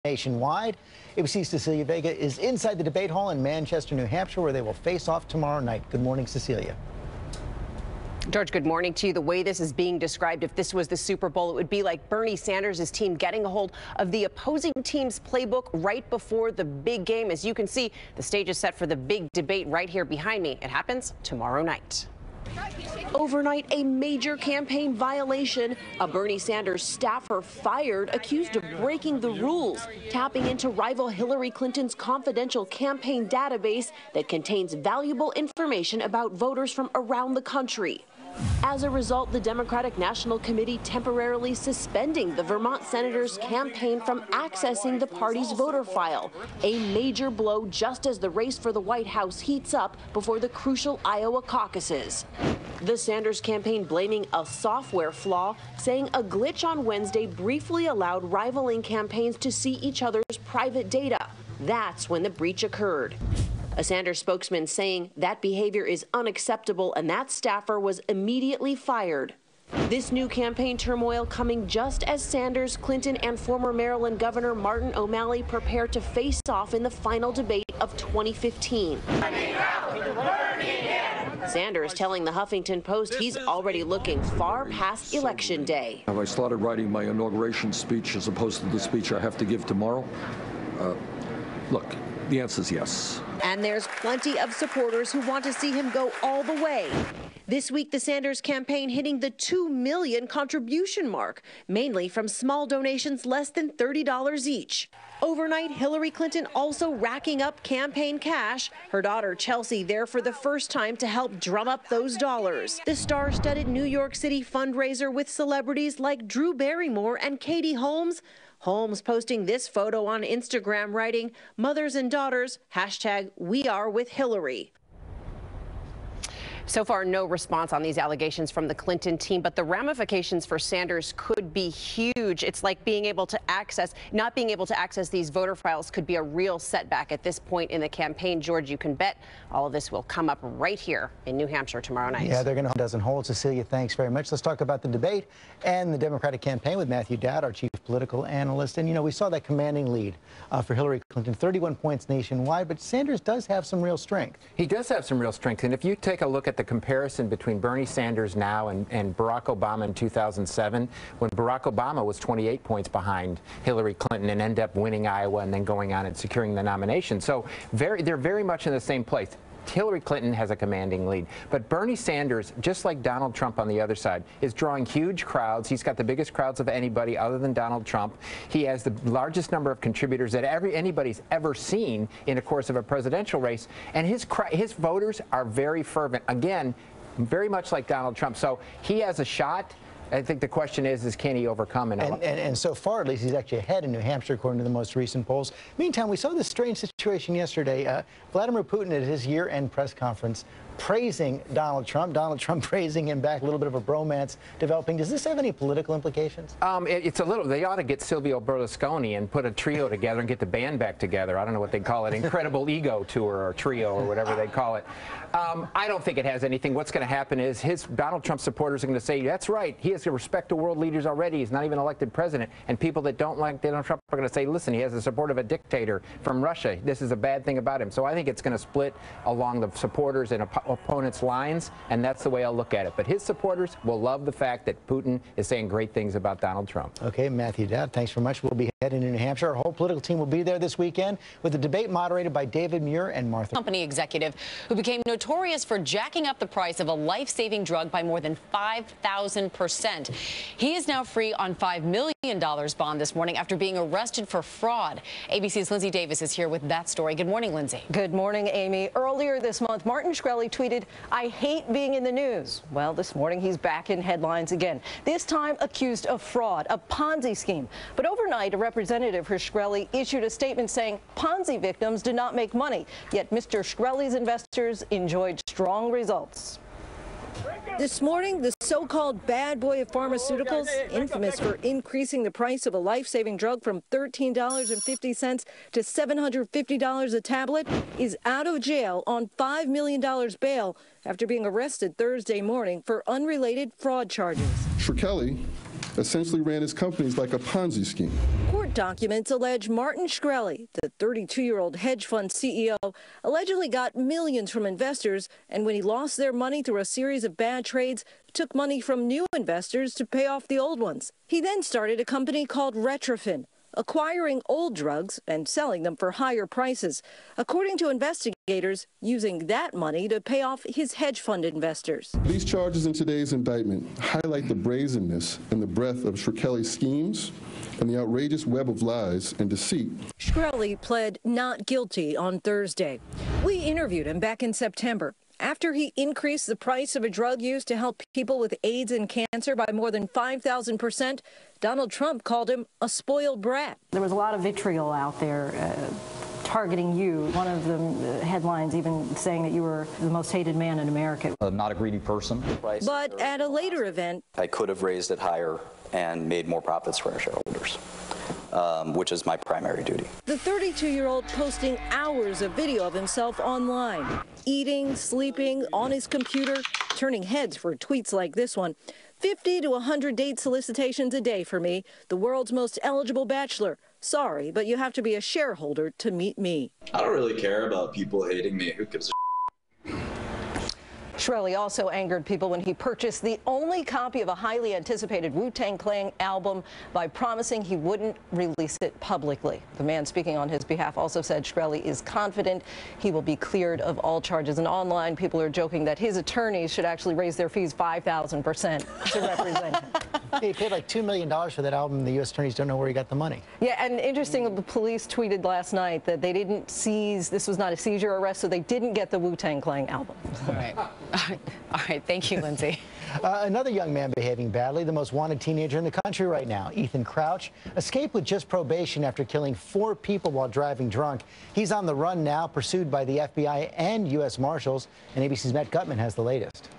nationwide. ABC's Cecilia Vega is inside the debate hall in Manchester, New Hampshire, where they will face off tomorrow night. Good morning, Cecilia. George, good morning to you. The way this is being described, if this was the Super Bowl, it would be like Bernie Sanders' team getting a hold of the opposing team's playbook right before the big game. As you can see, the stage is set for the big debate right here behind me. It happens tomorrow night. Overnight, a major campaign violation. A Bernie Sanders staffer fired, accused of breaking the rules, tapping into rival Hillary Clinton's confidential campaign database that contains valuable information about voters from around the country. As a result, the Democratic National Committee temporarily suspending the Vermont senator's campaign from accessing the party's voter file, a major blow just as the race for the White House heats up before the crucial Iowa caucuses. The Sanders campaign blaming a software flaw, saying a glitch on Wednesday briefly allowed rivaling campaigns to see each other's private data. That's when the breach occurred. A Sanders spokesman saying that behavior is unacceptable and that staffer was immediately fired. This new campaign turmoil coming just as Sanders, Clinton, and former Maryland Governor Martin O'Malley prepare to face off in the final debate of 2015. Sanders telling the Huffington Post he's already looking far past Election Day. Have I started writing my inauguration speech as opposed to the speech I have to give tomorrow? Look, the answer is yes. And there's plenty of supporters who want to see him go all the way. This week, the Sanders campaign hitting the $2 million contribution mark, mainly from small donations less than $30 each. Overnight, Hillary Clinton also racking up campaign cash. Her daughter Chelsea there for the first time to help drum up those dollars. The star-studded New York City fundraiser with celebrities like Drew Barrymore and Katie Holmes. Holmes posting this photo on Instagram, writing, "Mothers and daughters, #WeAreWithHillary." So far, no response on these allegations from the Clinton team, but the ramifications for Sanders could be huge. It's like not being able to access these voter files could be a real setback at this point in the campaign. George, you can bet all of this will come up right here in New Hampshire tomorrow night. Yeah, they're going to doesn't hold. Cecilia, thanks very much. Let's talk about the debate and the Democratic campaign with Matthew Dowd, our chief political analyst. And, you know, we saw that commanding lead for Hillary Clinton, 31 points nationwide, but Sanders does have some real strength. He does have some real strength. And if you take a look at the comparison between Bernie Sanders now and Barack Obama in 2007, when Barack Obama was 28 points behind Hillary Clinton and ended up winning Iowa and then going on and securing the nomination. So they're very much in the same place. Hillary Clinton has a commanding lead, but Bernie Sanders, just like Donald Trump on the other side, is drawing huge crowds. He's got the biggest crowds of anybody other than Donald Trump. He has the largest number of contributors that anybody's ever seen in the course of a presidential race, and his voters are very fervent. Again, very much like Donald Trump. So he has a shot. I think the question is can he overcome it? And so far, at least, he's actually ahead in New Hampshire, according to the most recent polls. Meantime, we saw this strange situation yesterday. Vladimir Putin at his year-end press conference praising Donald Trump praising him back, a little bit of a bromance developing. Does this have any political implications? It's a little. They ought to get Silvio Berlusconi and put a trio together and get the band back together. I don't know what they call it, Incredible Ego Tour or Trio or whatever they call it. I don't think it has anything. What's going to happen is Donald Trump supporters are going to say, that's right, he has to respect the world leaders already. He's not even elected president. And people that don't like Donald Trump are going to say, listen, he has the support of a dictator from Russia. This is a bad thing about him. So I think it's going to split along the supporters and opponents' lines, and that's the way I'll look at it. But his supporters will love the fact that Putin is saying great things about Donald Trump. Okay, Matthew Dowd, thanks very much. We'll be heading to New Hampshire. Our whole political team will be there this weekend with the debate moderated by David Muir and Martha. Company executive who became notorious for jacking up the price of a life-saving drug by more than 5,000%. He is now free on $5 million bond this morning after being arrested for fraud. ABC's Lindsay Davis is here with that story. Good morning, Lindsay. Good morning, Amy. Earlier this month, Martin Shkreli tweeted, "I hate being in the news." Well, this morning he's back in headlines again, this time accused of fraud, a Ponzi scheme. But overnight, a representative for Shkreli issued a statement saying Ponzi victims did not make money, yet Mr. Shkreli's investors enjoyed strong results. This morning, the so-called bad boy of pharmaceuticals, infamous for increasing the price of a life-saving drug from $13.50 to $750 a tablet, is out of jail on $5 million bail after being arrested Thursday morning for unrelated fraud charges. Shkreli essentially ran his companies like a Ponzi scheme. Court Court documents allege Martin Shkreli, the 32-year-old hedge fund CEO, allegedly got millions from investors, and when he lost their money through a series of bad trades, took money from new investors to pay off the old ones. He then started a company called Retrophin, acquiring old drugs and selling them for higher prices, according to investigators, using that money to pay off his hedge fund investors. These charges in today's indictment highlight the brazenness and the breadth of Shkreli's schemes and the outrageous web of lies and deceit. Shkreli pled not guilty on Thursday. We interviewed him back in September, after he increased the price of a drug used to help people with AIDS and cancer by more than 5,000%. Donald Trump called him a spoiled brat. There was a lot of vitriol out there targeting you. One of the headlines even saying that you were the most hated man in America. I'm not a greedy person. But at a later event, I could have raised it higher and made more profits for our shareholders, which is my primary duty. The 32-year-old posting hours of video of himself online, eating, sleeping, on his computer, turning heads for tweets like this one. 50 to 100 date solicitations a day for me, the world's most eligible bachelor. Sorry, but you have to be a shareholder to meet me. I don't really care about people hating me. Who gives a Shkreli also angered people when he purchased the only copy of a highly anticipated Wu-Tang Clan album by promising he wouldn't release it publicly. The man speaking on his behalf also said Shkreli is confident he will be cleared of all charges. And online, people are joking that his attorneys should actually raise their fees 5,000% to represent him. He paid like $2 million for that album. The U.S. attorneys don't know where he got the money. Yeah, and interesting, the police tweeted last night that they didn't seize, this was not a seizure arrest, so they didn't get the Wu-Tang Clan album. All right. All right. Thank you, Lindsay. Another young man behaving badly, the most wanted teenager in the country right now, Ethan Crouch, escaped with just probation after killing 4 people while driving drunk. He's on the run now, pursued by the FBI and U.S. Marshals, and ABC's Matt Gutman has the latest.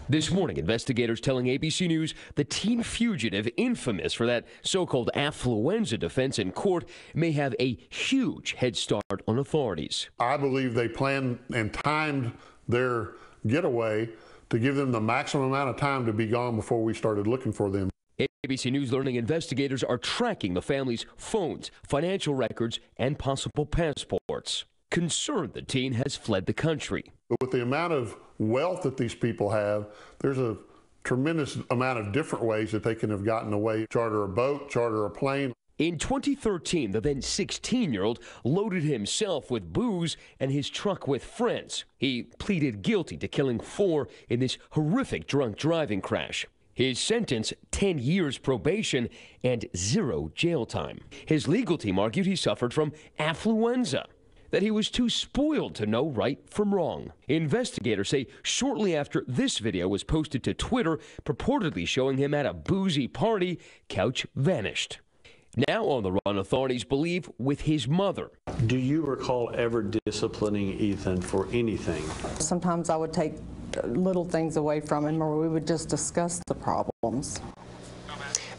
This morning, investigators telling ABC News the teen fugitive, infamous for that so-called affluenza defense in court, may have a huge head start on authorities. I believe they planned and timed their getaway to give them the maximum amount of time to be gone before we started looking for them. ABC News learning investigators are tracking the family's phones, financial records, and possible passports. Concerned the teen has fled the country. But with the amount of wealth that these people have, there's a tremendous amount of different ways that they can have gotten away. Charter a boat, charter a plane. In 2013, the then 16-year-old loaded himself with booze and his truck with friends. He pleaded guilty to killing 4 in this horrific drunk driving crash. His sentence, 10 years probation and 0 jail time. His legal team argued he suffered from affluenza, that he was too spoiled to know right from wrong. Investigators say shortly after this video was posted to Twitter, purportedly showing him at a boozy party, Couch vanished. Now on the run, authorities believe with his mother. Do you recall ever disciplining Ethan for anything? Sometimes I would take little things away from him, or we would just discuss the problems.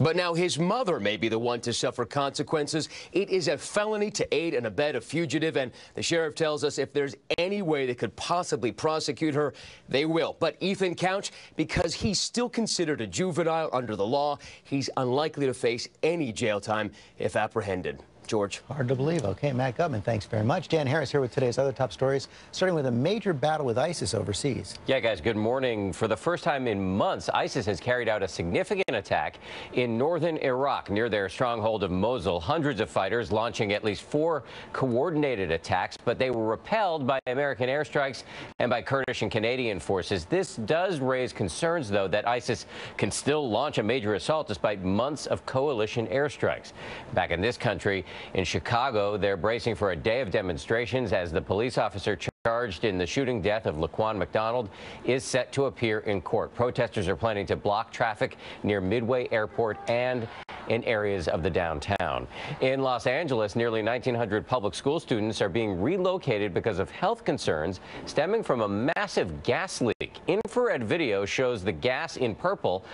But now his mother may be the one to suffer consequences. It is a felony to aid and abet a fugitive, and the sheriff tells us if there's any way they could possibly prosecute her, they will. But Ethan Couch, because he's still considered a juvenile under the law, he's unlikely to face any jail time if apprehended. George. Hard to believe. Okay, Matt Gutman, thanks very much. Dan Harris here with today's other top stories, starting with a major battle with ISIS overseas. Yeah, guys, good morning. For the first time in months, ISIS has carried out a significant attack in northern Iraq near their stronghold of Mosul. Hundreds of fighters launching at least 4 coordinated attacks, but they were repelled by American airstrikes and by Kurdish and Canadian forces. This does raise concerns, though, that ISIS can still launch a major assault despite months of coalition airstrikes. Back in this country, in Chicago, they're bracing for a day of demonstrations as the police officer charged in the shooting death of Laquan McDonald is set to appear in court. Protesters are planning to block traffic near Midway Airport and in areas of the downtown. In Los Angeles, nearly 1,900 public school students are being relocated because of health concerns stemming from a massive gas leak. Infrared video shows the gas in purple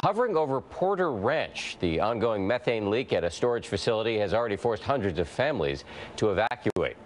hovering over Porter Ranch. The ongoing methane leak at a storage facility has already forced hundreds of families to evacuate.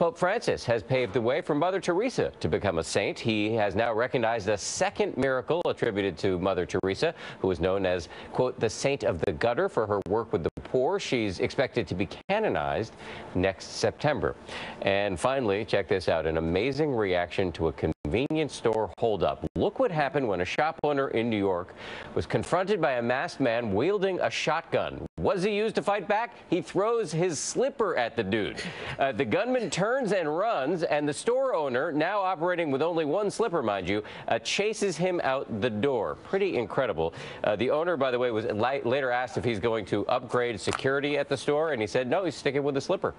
Pope Francis has paved the way for Mother Teresa to become a saint. He has now recognized a second miracle attributed to Mother Teresa, who is known as, quote, the saint of the gutter for her work with the poor. She's expected to be canonized next September. And finally, check this out, an amazing reaction to a convenience store holdup. Look what happened when a shop owner in New York was confronted by a masked man wielding a shotgun. Was he used to fight back? He throws his slipper at the dude. The gunman turns and runs, and the store owner, now operating with only one slipper, mind you, chases him out the door. Pretty incredible. The owner, by the way, was later asked if he's going to upgrade security at the store, and he said no, he's sticking with the slipper.